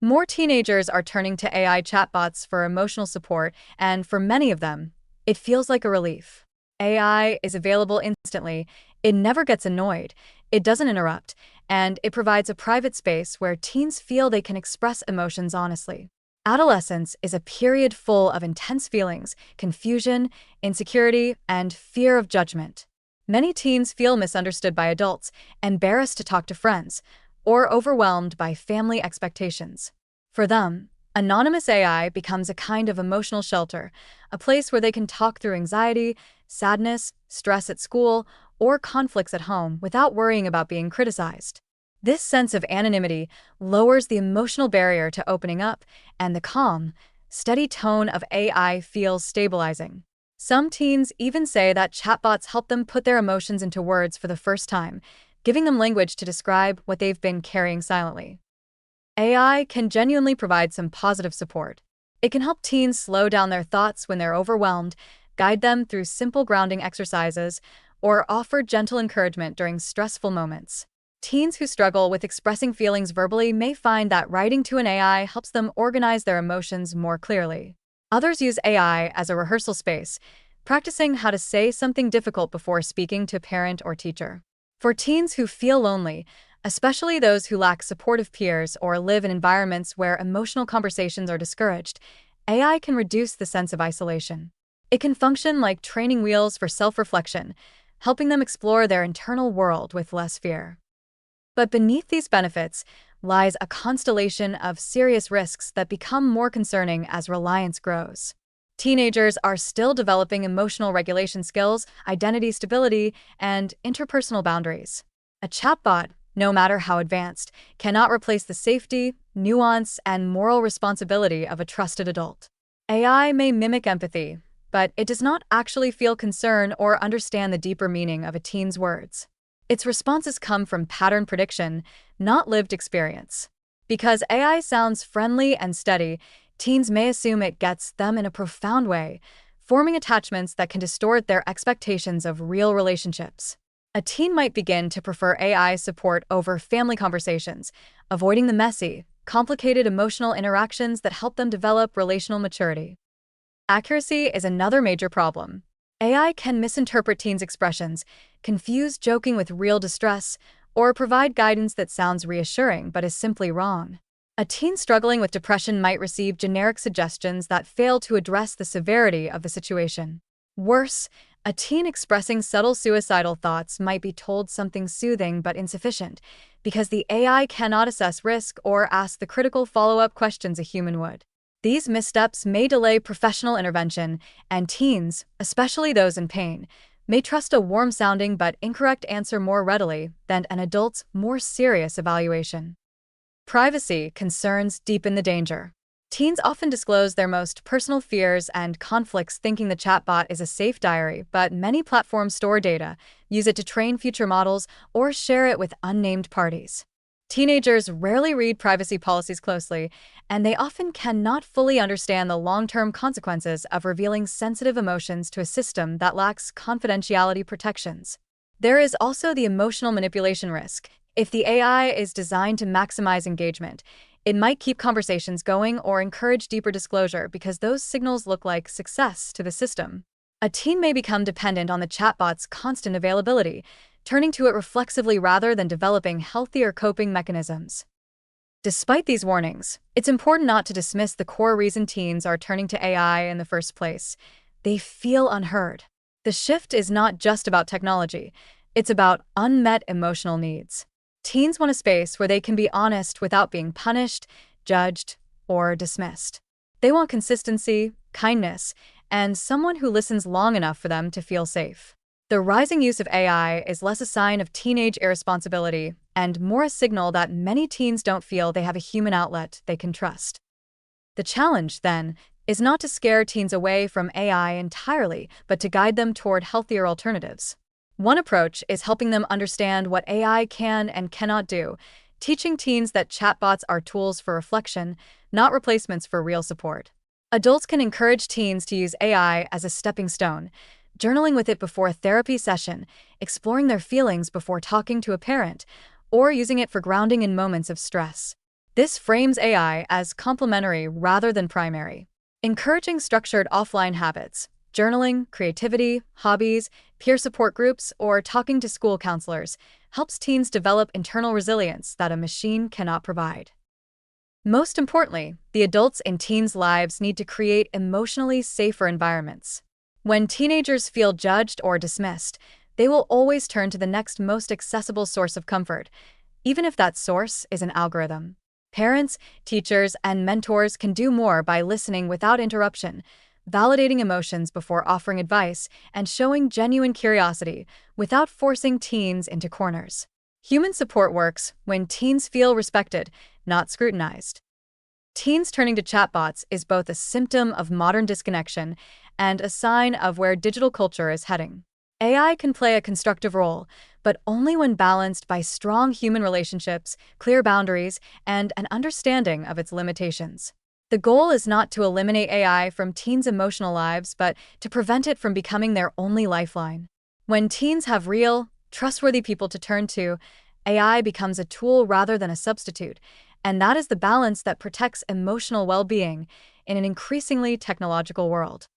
More teenagers are turning to AI chatbots for emotional support, and for many of them, it feels like a relief. AI is available instantly, it never gets annoyed, it doesn't interrupt, and it provides a private space where teens feel they can express emotions honestly. Adolescence is a period full of intense feelings, confusion, insecurity, and fear of judgment. Many teens feel misunderstood by adults, embarrassed to talk to friends, or overwhelmed by family expectations. For them, anonymous AI becomes a kind of emotional shelter, a place where they can talk through anxiety, sadness, stress at school, or conflicts at home without worrying about being criticized. This sense of anonymity lowers the emotional barrier to opening up, and the calm, steady tone of AI feels stabilizing. Some teens even say that chatbots help them put their emotions into words for the first time, giving them language to describe what they've been carrying silently. AI can genuinely provide some positive support. It can help teens slow down their thoughts when they're overwhelmed, guide them through simple grounding exercises, or offer gentle encouragement during stressful moments. Teens who struggle with expressing feelings verbally may find that writing to an AI helps them organize their emotions more clearly. Others use AI as a rehearsal space, practicing how to say something difficult before speaking to parent or teacher. For teens who feel lonely, especially those who lack supportive peers or live in environments where emotional conversations are discouraged, AI can reduce the sense of isolation. It can function like training wheels for self-reflection, helping them explore their internal world with less fear. But beneath these benefits lies a constellation of serious risks that become more concerning as reliance grows. Teenagers are still developing emotional regulation skills, identity stability, and interpersonal boundaries. A chatbot, no matter how advanced, cannot replace the safety, nuance, and moral responsibility of a trusted adult. AI may mimic empathy, but it does not actually feel concern or understand the deeper meaning of a teen's words. Its responses come from pattern prediction, not lived experience. Because AI sounds friendly and steady, teens may assume it gets them in a profound way, forming attachments that can distort their expectations of real relationships. A teen might begin to prefer AI support over family conversations, avoiding the messy, complicated emotional interactions that help them develop relational maturity. Accuracy is another major problem. AI can misinterpret teens' expressions, confuse joking with real distress, or provide guidance that sounds reassuring but is simply wrong. A teen struggling with depression might receive generic suggestions that fail to address the severity of the situation. Worse, a teen expressing subtle suicidal thoughts might be told something soothing but insufficient, because the AI cannot assess risk or ask the critical follow-up questions a human would. These missteps may delay professional intervention, and teens, especially those in pain, may trust a warm-sounding but incorrect answer more readily than an adult's more serious evaluation. Privacy concerns deepen the danger. Teens often disclose their most personal fears and conflicts thinking the chatbot is a safe diary, but many platforms store data, use it to train future models, or share it with unnamed parties. Teenagers rarely read privacy policies closely, and they often cannot fully understand the long-term consequences of revealing sensitive emotions to a system that lacks confidentiality protections. There is also the emotional manipulation risk. If the AI is designed to maximize engagement, it might keep conversations going or encourage deeper disclosure because those signals look like success to the system. A teen may become dependent on the chatbot's constant availability, turning to it reflexively rather than developing healthier coping mechanisms. Despite these warnings, it's important not to dismiss the core reason teens are turning to AI in the first place. They feel unheard. The shift is not just about technology, it's about unmet emotional needs. Teens want a space where they can be honest without being punished, judged, or dismissed. They want consistency, kindness, and someone who listens long enough for them to feel safe. The rising use of AI is less a sign of teenage irresponsibility and more a signal that many teens don't feel they have a human outlet they can trust. The challenge, then, is not to scare teens away from AI entirely, but to guide them toward healthier alternatives. One approach is helping them understand what AI can and cannot do, teaching teens that chatbots are tools for reflection, not replacements for real support. Adults can encourage teens to use AI as a stepping stone, journaling with it before a therapy session, exploring their feelings before talking to a parent, or using it for grounding in moments of stress. This frames AI as complementary rather than primary, encouraging structured offline habits, journaling, creativity, hobbies, peer support groups, or talking to school counselors helps teens develop internal resilience that a machine cannot provide. Most importantly, the adults in teens' lives need to create emotionally safer environments. When teenagers feel judged or dismissed, they will always turn to the next most accessible source of comfort, even if that source is an algorithm. Parents, teachers, and mentors can do more by listening without interruption, validating emotions before offering advice, and showing genuine curiosity without forcing teens into corners. Human support works when teens feel respected, not scrutinized. Teens turning to chatbots is both a symptom of modern disconnection and a sign of where digital culture is heading. AI can play a constructive role, but only when balanced by strong human relationships, clear boundaries, and an understanding of its limitations. The goal is not to eliminate AI from teens' emotional lives, but to prevent it from becoming their only lifeline. When teens have real, trustworthy people to turn to, AI becomes a tool rather than a substitute, and that is the balance that protects emotional well-being in an increasingly technological world.